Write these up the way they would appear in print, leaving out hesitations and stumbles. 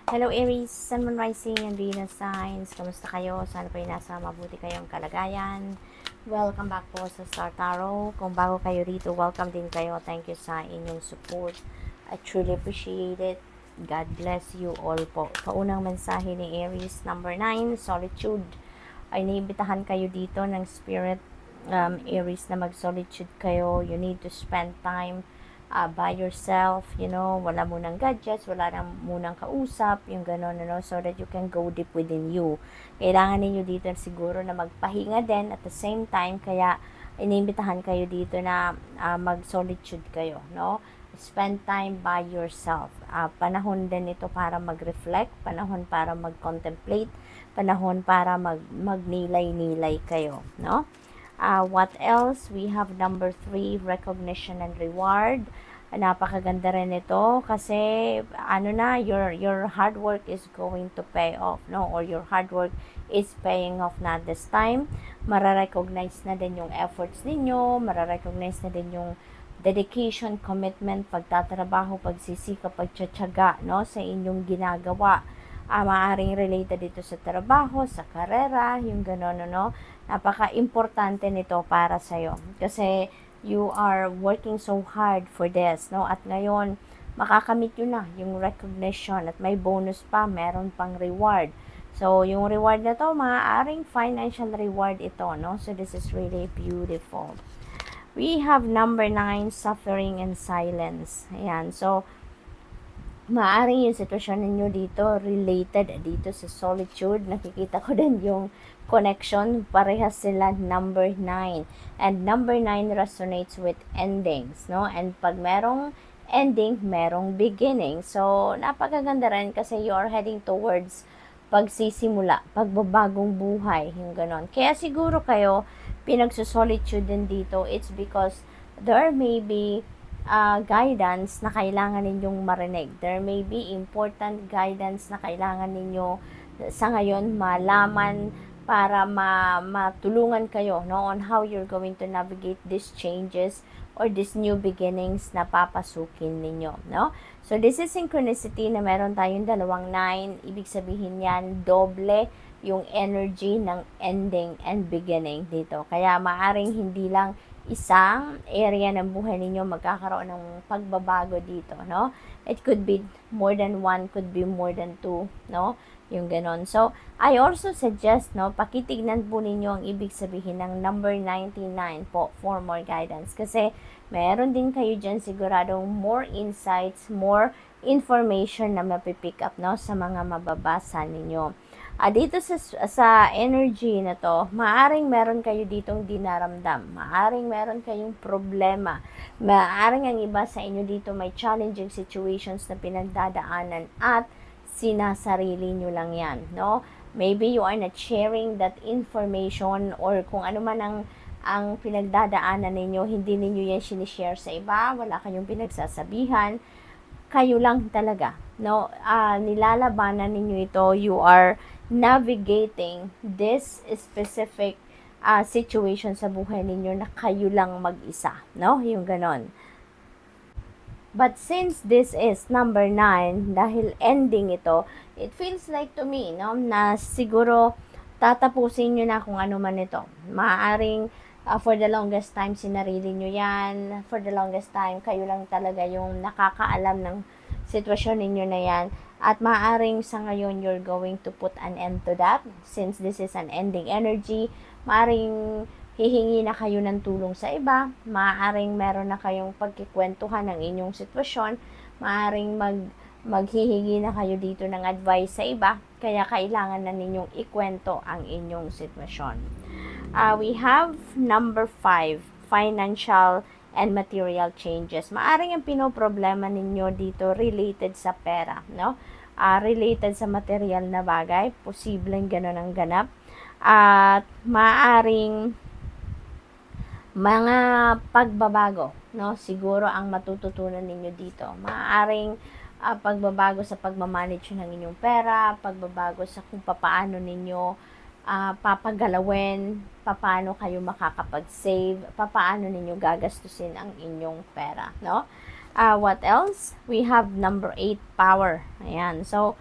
Hello Aries, Sun, Moon, Rising, and Venus signs. Kamusta kayo? Sana po ay nasa mabuti kayong kalagayan. Welcome back po sa Star Tarot. Kung bago kayo rito, welcome din kayo. Thank you sa inyong support. I truly appreciate it. God bless you all po. Paunang mensahe ni Aries, number 9, solitude. Ay naimbitahan kayo dito ng Spirit, Aries, na mag-solitude kayo. You need to spend time by yourself, wala munang gadgets, wala nang munang kausap, yung gano'n, so that you can go deep within you. Kailangan ninyo dito siguro na magpahinga din at the same time, kaya inimbitahan kayo dito na mag-solitude kayo, no? Spend time by yourself. Panahon din ito para mag-reflect, panahon para mag-contemplate, panahon para magnilay-nilay kayo, no? What else? We have number 3, recognition and reward. Napakaganda rin ito kasi your hard work is going to pay off, no? Or your hard work is paying off na this time. Mararecognize na din yung efforts ninyo, mararecognize na din yung dedication, commitment, pagtatrabaho, pagsisikap, pagtsatsaga, no, sa inyong ginagawa. Maaaring related dito sa trabaho, sa karera, yung gano'n, no? Napaka-importante nito para sa'yo. Kasi you are working so hard for this, no? At ngayon, makakamit yun na, yung recognition. At may bonus pa, meron pang reward. So, yung reward na to, maaaring financial reward ito, no? So, this is really beautiful. We have number 9, suffering and silence. Ayan, so, maaring yung sitwasyon ninyo dito related dito sa solitude. Nakikita ko din yung connection, parehas sila number 9, and number 9 resonates with endings, no? And pag merong ending, merong beginning. So napakaganda rin kasi you're heading towards pagsisimula, pagbabagong buhay, yung ganon. Kaya siguro kayo pinagsusolitude din dito, it's because there may be guidance na kailangan ninyong marinig. There may be important guidance na kailangan ninyo sa ngayon malaman para matulungan kayo, no, on how you're going to navigate these changes or these new beginnings na papasukin ninyo, no? So this is synchronicity na meron tayong dalawang 9. Ibig sabihin yan, doble yung energy ng ending and beginning dito. Kaya maaring hindi lang isang area ng buhay ninyo magkakaroon ng pagbabago dito, no? It could be more than one, could be more than two, no? Yung ganon. So, I also suggest, no, pakitignan po ninyo ang ibig sabihin ng number 99 po for more guidance. Kasi, meron din kayo dyan siguradong more insights, more information na mapipick up, no, sa mga mababasa ninyo. Dito sa energy na to, maaring meron kayo ditong dinaramdam, maaring meron kayong problema, maaring ang iba sa inyo dito may challenging situations na pinagdadaanan at sinasarili nyo lang yan, no? Maybe you are not sharing that information or kung ano man ang pinagdadaanan ninyo, hindi ninyo yan sinishare sa iba, wala kayong pinagsasabihan, kayo lang talaga, no? Nilalabanan ninyo ito, you are navigating this specific situation sa buhay ninyo na kayo lang mag-isa, no? Yung ganon. But since this is number 9, dahil ending ito, it feels like to me, no, na siguro tatapusin nyo na kung ano man ito. Maaaring for the longest time sinarili nyo yan, for the longest time kayo lang talaga yung nakakaalam ng sitwasyon ninyo na yan. At maaaring sa ngayon, you're going to put an end to that. Since this is an ending energy, maaaring hihingi na kayo ng tulong sa iba, maaaring meron na kayong pagkikwentuhan ng inyong sitwasyon, maaaring maghihingi na kayo dito ng advice sa iba, kaya kailangan na ninyong ikwento ang inyong sitwasyon. We have number 5, financial and material changes. Maaring ang pinoproblema ninyo dito related sa pera, no? Related sa material na bagay, posibleng ganun ang ganap. At maaring mga pagbabago, no? Siguro ang matututunan ninyo dito. Maaring pagbabago sa pagmamanage ng inyong pera, pagbabago sa kung papaano ninyo papagalawin, paano kayo makakapag-save, paano ninyo gagastusin ang inyong pera, no? What else? We have number 8, power. Ayan. So,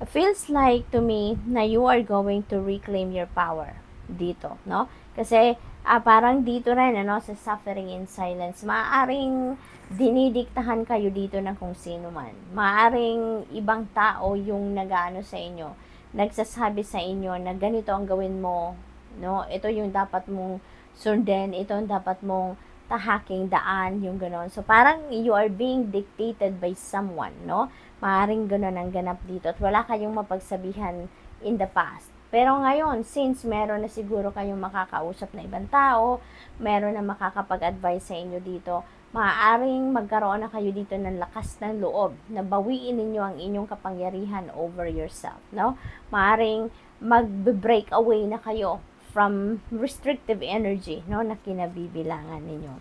feels like to me na you are going to reclaim your power dito, no? Kasi parang dito rin, ano, sa suffering in silence, maaaring dinidiktahan kayo dito ng kung sino man. Maaaring ibang tao yung nag-ano sa inyo, nagsasabi sa inyo na ganito ang gawin mo, no? Ito yung dapat mong sundin, ito ang dapat mong tahaking daan, yung gano'n. So, parang you are being dictated by someone, no? Maaaring gano'n ang ganap dito at wala kayong mapagsabihan in the past. Pero ngayon, since meron na siguro kayong makakausap na ibang tao, meron na makakapag-advise sa inyo dito, maaaring magkaroon na kayo dito ng lakas ng loob na bawiin ninyo ang inyong kapangyarihan over yourself, no? Maaaring mag-break away na kayo from restrictive energy, no, na kinabibilangan ninyo.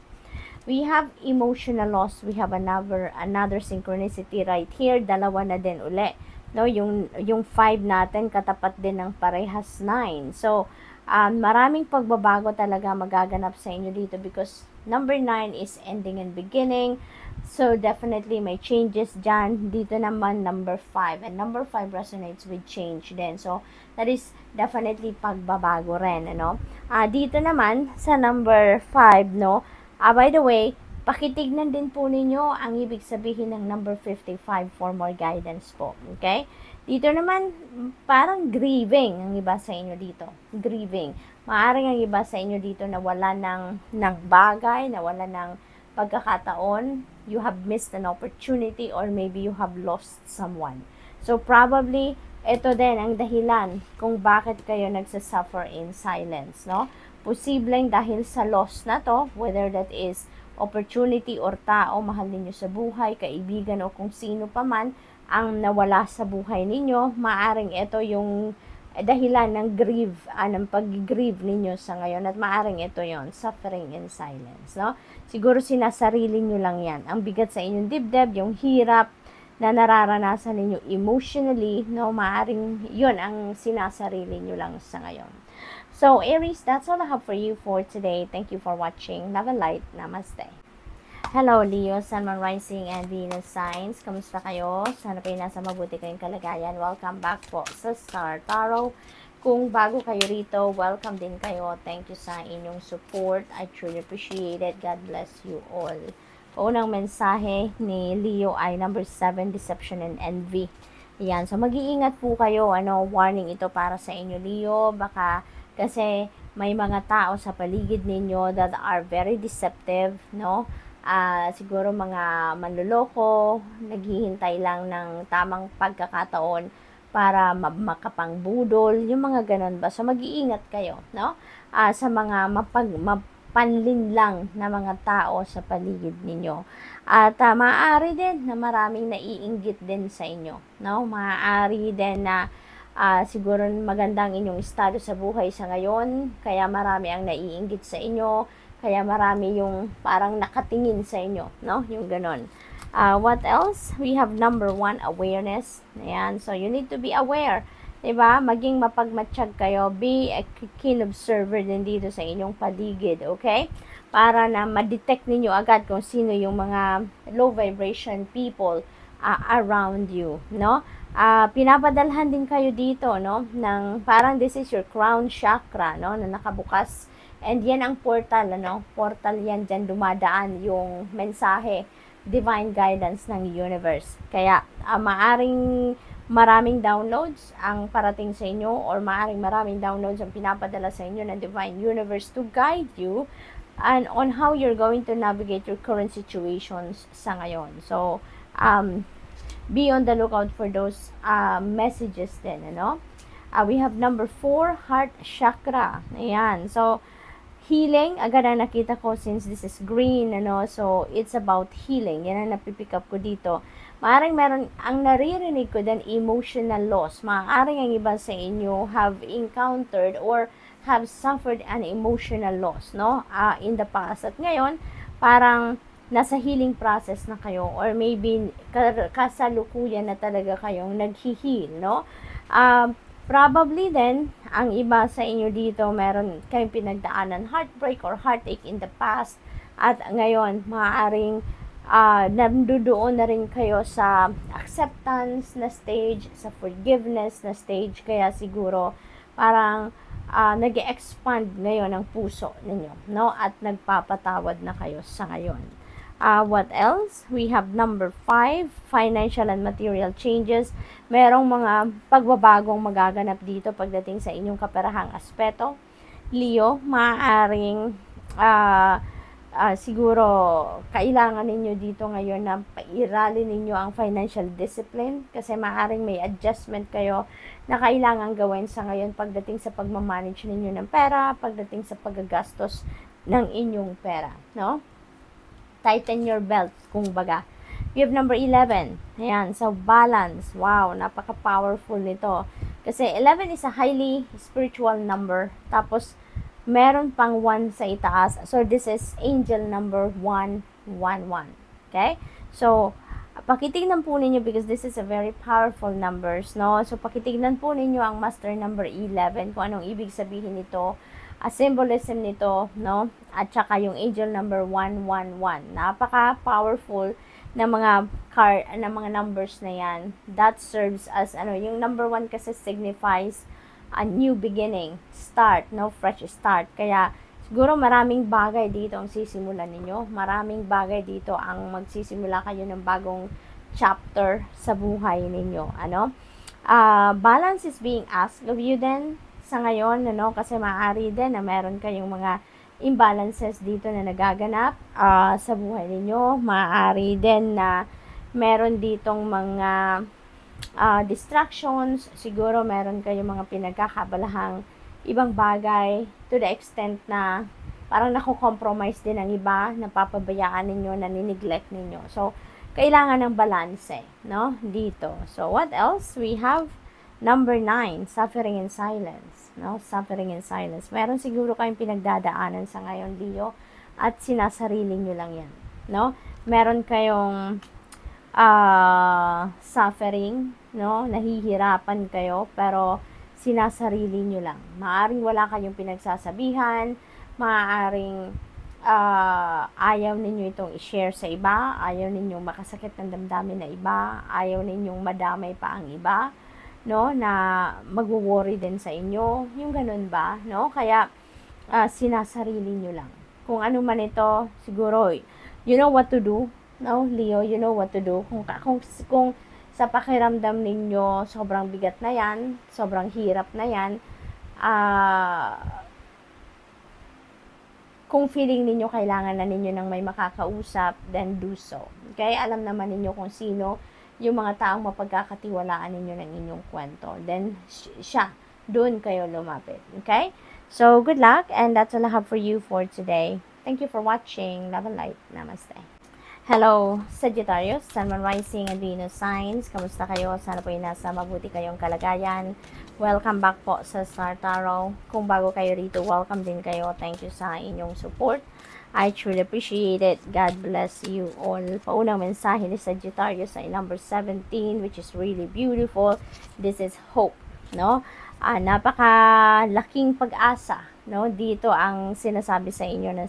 We have emotional loss. We have another synchronicity right here. Dalawa na din uli. No, yung 5 natin katapat din ng parehas 9. So, maraming pagbabago talaga magaganap sa inyo dito because number 9 is ending and beginning. So, definitely may changes dyan. Dito naman, number 5. And number 5 resonates with change din. So, that is definitely pagbabago rin, ano? Dito naman, sa number 5, no? By the way, pakitignan din po ninyo ang ibig sabihin ng number 55 for more guidance po. Okay? Dito naman, parang grieving ang iba sa inyo dito. Grieving. Maaring ang iba sa inyo dito na wala ng bagay, na wala ng pagkakataon, you have missed an opportunity, or maybe you have lost someone. So, probably, ito din ang dahilan kung bakit kayo nagsasuffer in silence, no? Posibleng dahil sa loss na to, whether that is opportunity or tao, mahal ninyo sa buhay, kaibigan o kung sino pa man, ang nawala sa buhay ninyo, maaring ito yung dahilan ng ng pag-grieve ninyo sa ngayon, at maaring ito yon, suffering in silence, no? Siguro sinasarili nyo lang yan. Ang bigat sa inyong dibdib, yung hirap na nararanasan ninyo emotionally, no? Maaring yun ang sinasarili nyo lang sa ngayon. So, Aries, that's all I have for you for today. Thank you for watching. Love and light. Namaste. Hello, Leo, Sun, Moon, Rising, and Venus signs. Kamusta kayo? Sana kayo nasa mabuti kayong kalagayan. Welcome back po sa Star Tarot. Kung bago kayo rito, welcome din kayo. Thank you sa inyong support. I truly appreciate it. God bless you all. Unang mensahe ni Leo ay number 7, Deception and Envy. Yan. So, mag-iingat po kayo. Warning ito para sa inyo, Leo. Baka kasi may mga tao sa paligid ninyo that are very deceptive, no? Siguro mga manloloko, naghihintay lang ng tamang pagkakataon para makapangbudol, yung mga ganun ba. So, mag-iingat kayo, no? Sa mga mapanlin lang na mga tao sa paligid ninyo. At maaari din na maraming naiinggit din sa inyo, no? Maaari din na siguro magandang inyong estado sa buhay sa ngayon, kaya marami ang naiinggit sa inyo, kaya marami yung parang nakatingin sa inyo, no? Yung ganon. What else? We have number 1, awareness. Ayan. So, you need to be aware. Diba? Maging mapagmatsyag kayo. Be a keen observer din dito sa inyong paligid. Okay? Para na ma-detect ninyo agad kung sino yung mga low vibration people around you, no? Pinapadalhan din kayo dito, no? Ng parang this is your crown chakra, no? Na nakabukas. And yan ang portal, Portal yan, dyan dumadaan yung mensahe, divine guidance ng universe. Kaya, maaring maraming downloads ang parating sa inyo, or maaring maraming downloads ang pinapadala sa inyo ng divine universe to guide you and on how you're going to navigate your current situations sa ngayon. So, be on the lookout for those messages din, we have number 4, heart chakra. Ayan. So, healing, agad na nakita ko since this is green, so it's about healing. Yan ang napipick up ko dito. Maaring meron, ang naririnig ko din, emotional loss. Maaring ang iba sa inyo have encountered or have suffered an emotional loss, in the past. At ngayon, parang nasa healing process na kayo, or maybe kasalukuyan na talaga kayong nag-heal, Probably then, ang iba sa inyo dito, meron kayong pinagdaanan heartbreak or heartache in the past. At ngayon, maaaring nandoon na rin kayo sa acceptance na stage, sa forgiveness na stage, kaya siguro parang nag-expand ngayon ang puso ninyo, no? At nagpapatawad na kayo sa ngayon. What else? We have number 5, financial and material changes. Merong mga pagbabagong magaganap dito pagdating sa inyong kaperahang aspeto. Leo, maaaring siguro kailangan ninyo dito ngayon na pairalin ninyo ang financial discipline kasi maaaring may adjustment kayo na kailangan gawin sa ngayon pagdating sa pagmamanage ninyo ng pera, pagdating sa paggagastos ng inyong pera, no? Tighten your belt, kung baga. We have number 11. Ayan, so balance. Wow, napaka-powerful nito. Kasi 11 is a highly spiritual number. Tapos, meron pang 1 sa itaas. So, this is angel number 111. Okay? So, pakitignan po ninyo because this is a very powerful numbers, no? So, pakitignan po ninyo ang master number 11, kung anong ibig sabihin nito, a symbolism nito, no? At saka yung angel number 111. Napaka-powerful na mga na mga numbers na yan. That serves as, yung number 1 kasi signifies a new beginning, start, no? Fresh start. Kaya, siguro maraming bagay dito ang sisimulan ninyo. Maraming bagay dito ang magsisimula kayo ng bagong chapter sa buhay ninyo, balance is being asked of you then sa ngayon, kasi maaari din na meron kayong mga imbalances dito na nagaganap sa buhay ninyo. Maaari din na meron ditong mga distractions. Siguro meron kayong mga pinagkakabalahang ibang bagay to the extent na parang nako-compromise din ang iba, napapabayaan ninyo, nanineglect ninyo. So, kailangan ng balance, no? Dito. So, what else? We have number 9, suffering in silence. No? Suffering in silence. Meron siguro kayong pinagdadaanan sa ngayon, Leo, at sinasarili nyo lang yan. No? Meron kayong suffering, no? Nahihirapan kayo, pero sinasarili nyo lang. Maaring wala kayong pinagsasabihan, maaring ayaw ninyo itong i-share sa iba, ayaw ninyong makasakit ng damdamin na iba, ayaw ninyong madamay pa ang iba, no, na magwo-worry din sa inyo, yung ganun ba, no? Kaya sinasarili nyo lang. Kung ano man ito, siguro you know what to do, no, Leo, you know what to do. Kung sa pakiramdam ninyo sobrang bigat na yan, sobrang hirap na yan, kung feeling ninyo kailangan na ninyo ng may makakausap, then do so. Okay? Alam naman ninyo kung sino yung mga taong mapagkakatiwalaan ninyo ng inyong kwento. Then, siya, doon kayo lumapit. Okay? So, good luck, and that's all I have for you for today. Thank you for watching. Love and light. Namaste. Hello, Sagittarius, Sun, Moon, Rising, and Venus signs. Kamusta kayo? Sana po nasa mabuti kayong kalagayan. Welcome back po sa Star Tarot. Kung bago kayo rito, welcome din kayo. Thank you sa inyong support. I truly appreciate it. God bless you all. Paunang mensahe ni Sagittarius ay number 17, which is really beautiful. This is hope, no? Napakalaking pag-asa, no? Dito ang sinasabi sa inyo ng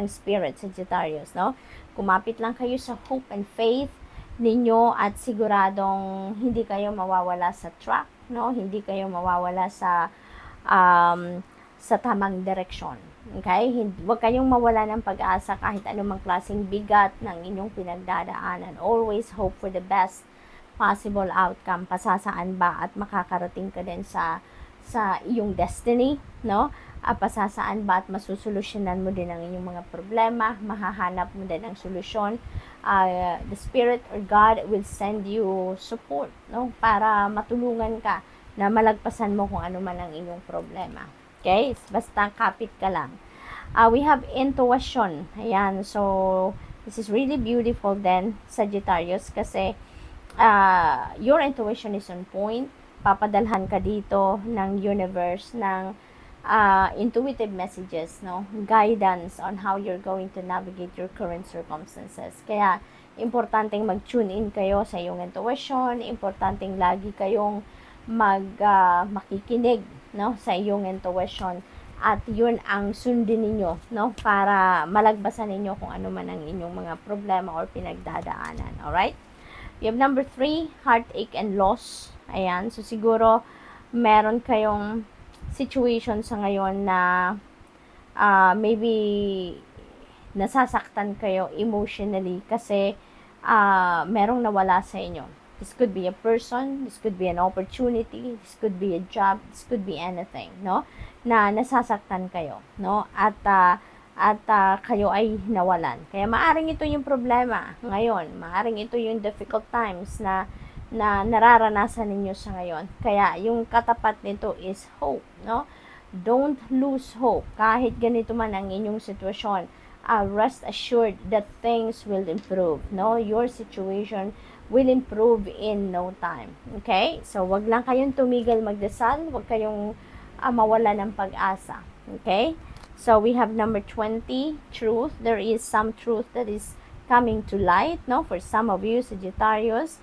Spirit, Sagittarius, no? Kumapit lang kayo sa hope and faith ninyo at siguradong hindi kayo mawawala sa track, no? Hindi kayo mawawala sa tamang direksyon. Okay? Huwag kayong mawala ng pag-asa kahit anumang klaseng bigat ng inyong pinagdadaanan. Always hope for the best possible outcome. Pasasaan ba at makakarating ka din sa iyong destiny, no? Pasasaan ba at masusolusyonan mo din ang inyong mga problema, mahahanap mo din ang solusyon. The Spirit or God will send you support, no? Para matulungan ka na malagpasan mo kung ano man ang inyong problema. Okay? Basta kapit ka lang. We have intuition. Ayan. So, this is really beautiful then, Sagittarius, kasi your intuition is on point. Papadalhan ka dito ng universe, ng intuitive messages, no? Guidance on how you're going to navigate your current circumstances. Kaya, importanteng mag-tune in kayo sa iyong intuition. Importanteng lagi kayong makikinig, no, sa iyong intuition at yun ang sundin ninyo, no? Para malagpasan ninyo kung ano man ang inyong mga problema or pinagdadaanan. Alright? We have number 3, heartache and loss. Ayan. So, siguro, meron kayong situation sa ngayon na maybe nasasaktan kayo emotionally kasi merong nawala sa inyo. This could be a person, this could be an opportunity, this could be a job, this could be anything, no? Na nasasaktan kayo, no? At kayo ay nawalan. Kaya maaring ito yung problema ngayon. Maaring ito yung difficult times na nararanasan ninyo sa ngayon. Kaya yung katapat nito is hope, no? Don't lose hope. Kahit ganito man ang inyong sitwasyon, rest assured that things will improve, no? Your situation will improve in no time. Okay? So, wag lang kayong tumigil magdasal, wag kayong mawala ng pag-asa. Okay? So, we have number 20, truth. There is some truth that is coming to light, no? For some of you, Sagittarius,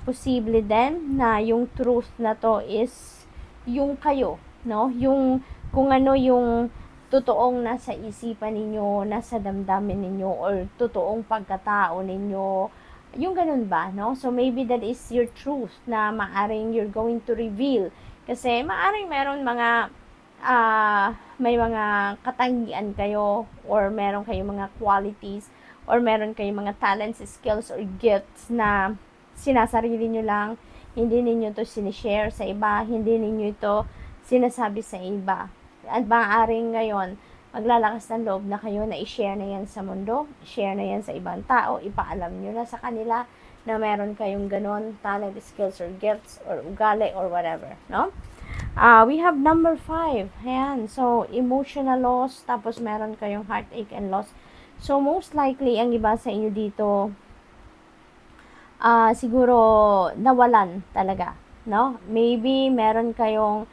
posible din na yung truth na to is yung kayo, no? Yung, kung ano yung totoong nasa isipan ninyo, nasa damdamin ninyo, or totoong pagkatao ninyo, yung ganun ba, no? So, maybe that is your truth na maaring you're going to reveal. Kasi maaring meron mga, may mga katangian kayo, or meron kayong mga qualities, or meron kayong mga talents, skills, or gifts na sinasarili nyo lang, hindi ninyo to sinishare sa iba, hindi ninyo ito sinasabi sa iba. At maaaring ngayon, maglalakas ng loob na kayo na i-share na yan sa mundo, share na yan sa ibang tao, ipaalam nyo na sa kanila na meron kayong ganon, talent, skills, or gifts, or ugali, or whatever, no? We have number 5, ayan, so, emotional loss, tapos meron kayong heartache and loss. So, most likely, ang iba sa inyo dito, siguro, nawalan talaga, no? Maybe, meron kayong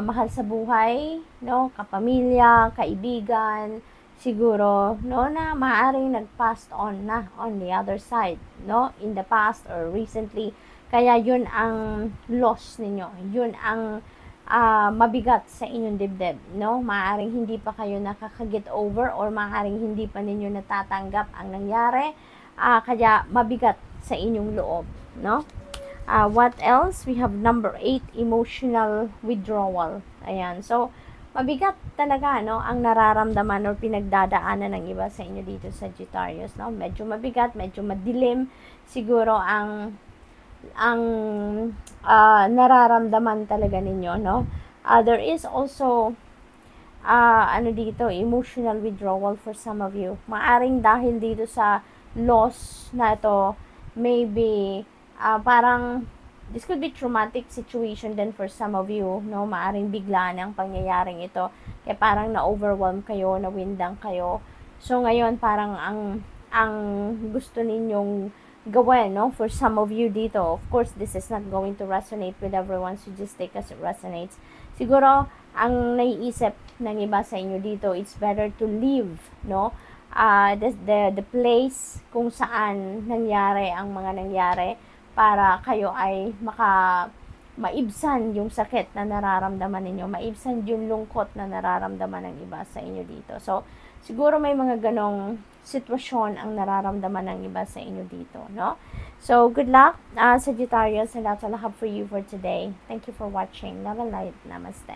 mahal sa buhay, no, kapamilya, kaibigan, siguro, no, na maaaring nag-passed on na on the other side, no, in the past or recently. Kaya yun ang loss ninyo, yun ang mabigat sa inyong dibdib, no, maaaring hindi pa kayo nakaka-get over or maaaring hindi pa ninyo natatanggap ang nangyari, kaya mabigat sa inyong loob, no. What else? We have number 8, emotional withdrawal. Ayan. So, mabigat talaga, no, ang nararamdaman or pinagdadaanan ng iba sa inyo dito sa Sagittarius, no? Medyo mabigat, medyo madilim siguro ang nararamdaman talaga ninyo, no? There is also emotional withdrawal for some of you. Maaring dahil dito sa loss na ito, maybe parang this could be traumatic situation then for some of you, no? Maaring bigla ng pangyayaring ito, kaya parang na-overwhelm kayo, na-windang kayo. So ngayon parang ang gusto ninyong gawin, no? For some of you dito, of course this is not going to resonate with everyone, so just take as it resonates. Siguro ang naiisip ng iba sa inyo dito, it's better to leave, no? The place kung saan nangyari ang mga nangyari, para kayo ay maibsan yung sakit na nararamdaman ninyo, maibsan yung lungkot na nararamdaman ng iba sa inyo dito. So, siguro may mga ganong sitwasyon ang nararamdaman ng iba sa inyo dito, no? So, good luck, Sagittarius, and that's all I have for you for today. Thank you for watching. Love and light. Namaste.